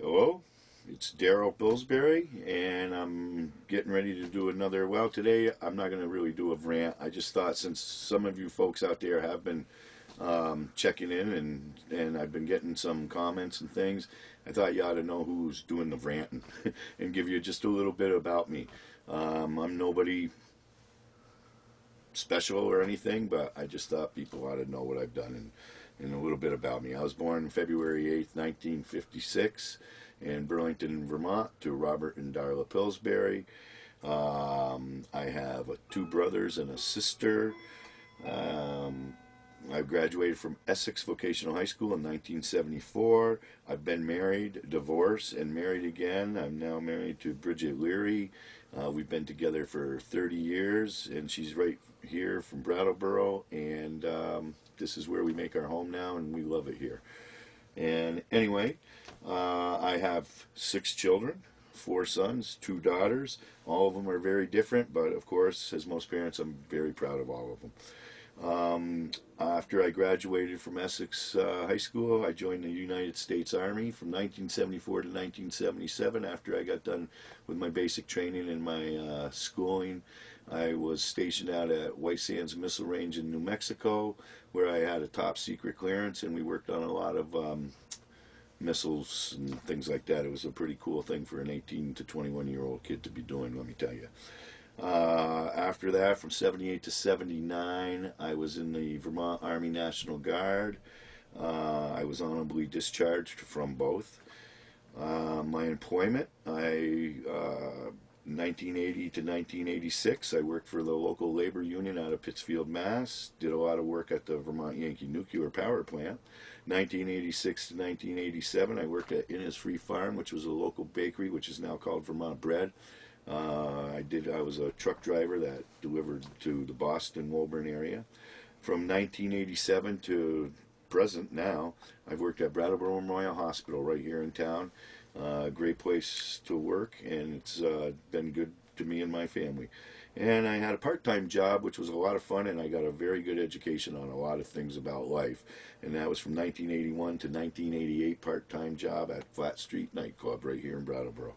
Hello, it's Daryl Pillsbury, and I'm getting ready to do another. Well, today I'm not going to really do a rant. I just thought since some of you folks out there have been checking in and I've been getting some comments and things, I thought you ought to know who's doing the ranting and give you just a little bit about me. I'm nobody special or anything, but I just thought people ought to know what I've done and a little bit about me. I was born February 8th, 1956 in Burlington, Vermont to Robert and Daryl Pillsbury. I have two brothers and a sister. Um, I graduated from Essex Vocational High School in 1974. I've been married, divorced, and married again. I'm now married to Bridget Leary. We've been together for 30 years, and she's right here from Brattleboro, and this is where we make our home now, and we love it here. And anyway, I have 6 children, 4 sons, 2 daughters. All of them are very different, but of course, as most parents, I'm very proud of all of them. After I graduated from Essex High School, I joined the United States Army from 1974 to 1977. After I got done with my basic training and my schooling, I was stationed out at White Sands Missile Range in New Mexico, where I had a top secret clearance, and we worked on a lot of missiles and things like that. It was a pretty cool thing for an 18 to 21-year-old kid to be doing, let me tell you. After that, from 78 to 79, I was in the Vermont Army National Guard. I was honorably discharged from both. My employment, 1980 to 1986, I worked for the local labor union out of Pittsfield, Mass. Did a lot of work at the Vermont Yankee Nuclear Power Plant. 1986 to 1987, I worked at Innisfree Farm, which was a local bakery, which is now called Vermont Bread. I was a truck driver that delivered to the Boston, Woburn area. From 1987 to present now, I've worked at Brattleboro Memorial Hospital right here in town. Great place to work, and it's been good to me and my family. And I had a part-time job, which was a lot of fun, and I got a very good education on a lot of things about life. And that was from 1981 to 1988, part-time job at Flat Street Nightclub right here in Brattleboro.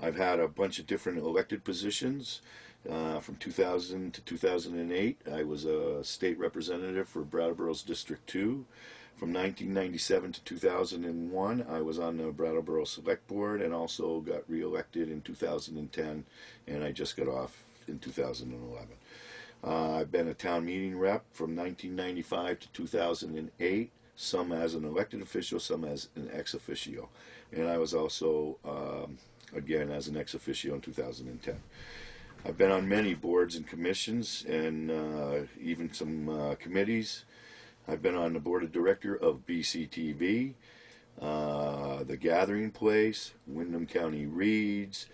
I've had a bunch of different elected positions. From 2000 to 2008, I was a state representative for Brattleboro's District 2. From 1997 to 2001, I was on the Brattleboro Select Board and also got reelected in 2010, and I just got off in 2011. I've been a town meeting rep from 1995 to 2008, some as an elected official, some as an ex officio. And I was also again as an ex officio in 2010. I've been on many boards and commissions and even some committees. I've been on the board of director of BCTV, The Gathering Place, Windham County Reads,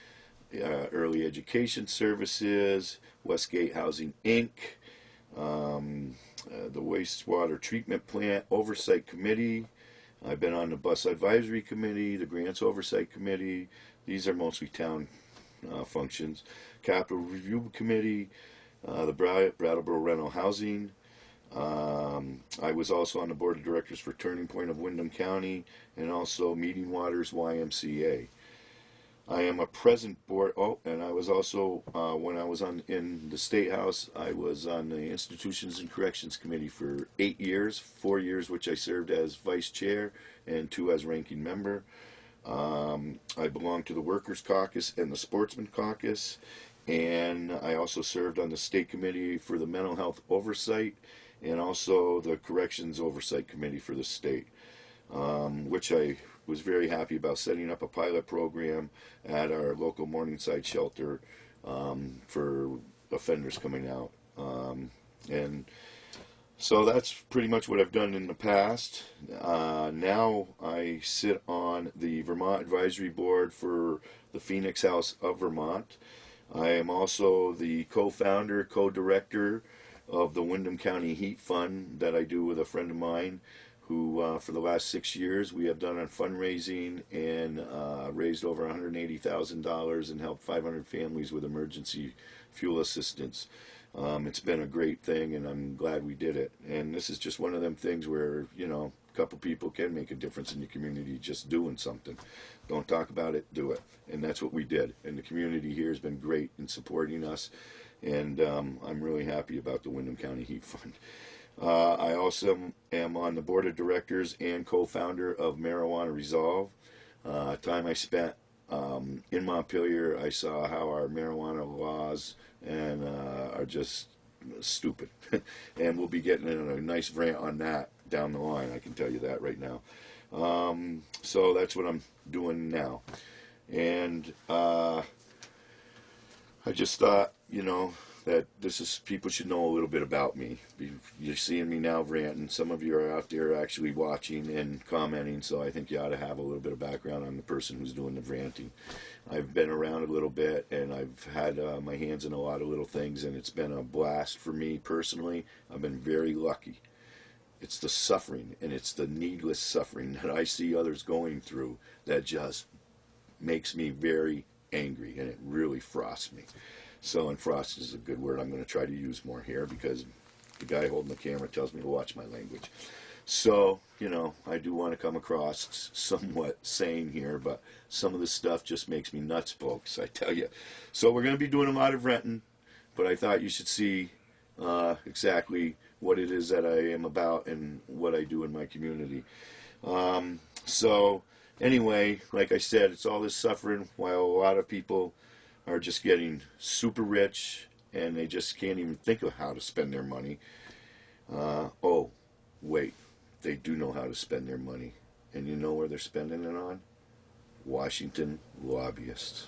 Early Education Services, Westgate Housing Inc., the Wastewater Treatment Plant Oversight Committee. I've been on the Bus Advisory Committee, the Grants Oversight Committee. These are mostly town functions. Capital Review Committee, the Brattleboro Rental Housing. I was also on the board of directors for Turning Point of Windham County and also Meeting Waters YMCA. I am a present board. Oh, and I was also when I was in the State House, I was on the Institutions and Corrections Committee for 8 years, 4 years which I served as vice chair and 2 as ranking member. I belong to the Workers Caucus and the Sportsman Caucus, and I also served on the State Committee for the Mental Health Oversight and also the Corrections Oversight Committee for the state, which I was very happy about setting up a pilot program at our local Morningside shelter for offenders coming out. And so that's pretty much what I've done in the past. Now I sit on the Vermont Advisory Board for the Phoenix House of Vermont. I am also the co-founder, co-director of the Windham County Heat Fund that I do with a friend of mine who for the last 6 years we have done on fundraising and raised over $180,000 and helped 500 families with emergency fuel assistance. It's been a great thing, and I'm glad we did it. And this is just one of them things where, you know, couple people can make a difference in your community just doing something. Don't talk about it, do it. And that's what we did. And the community here has been great in supporting us. And I'm really happy about the Windham County Heat Fund. I also am on the board of directors and co-founder of Marijuana Resolve. Time I spent in Montpelier, I saw how our marijuana laws and are just stupid. And we'll be getting in a nice rant on that down the line, I can tell you that right now. So that's what I'm doing now. And I just thought, you know, that people should know a little bit about me. You're seeing me now ranting. Some of you are out there actually watching and commenting, so I think you ought to have a little bit of background on the person who's doing the ranting. I've been around a little bit, and I've had my hands in a lot of little things, and it's been a blast for me personally. I've been very lucky. It's the suffering, and it's the needless suffering that I see others going through that just makes me very angry, and it really frosts me. So, and frost is a good word I'm going to try to use more here because the guy holding the camera tells me to watch my language. So, you know, I do want to come across somewhat sane here, but some of this stuff just makes me nuts, folks, I tell you. So we're going to be doing a lot of renting, but I thought you should see exactly what it is that I am about and what I do in my community. So, anyway, like I said, it's all this suffering while a lot of people are just getting super rich and they just can't even think of how to spend their money. Oh, wait, they do know how to spend their money. And you know where they're spending it on? Washington lobbyists.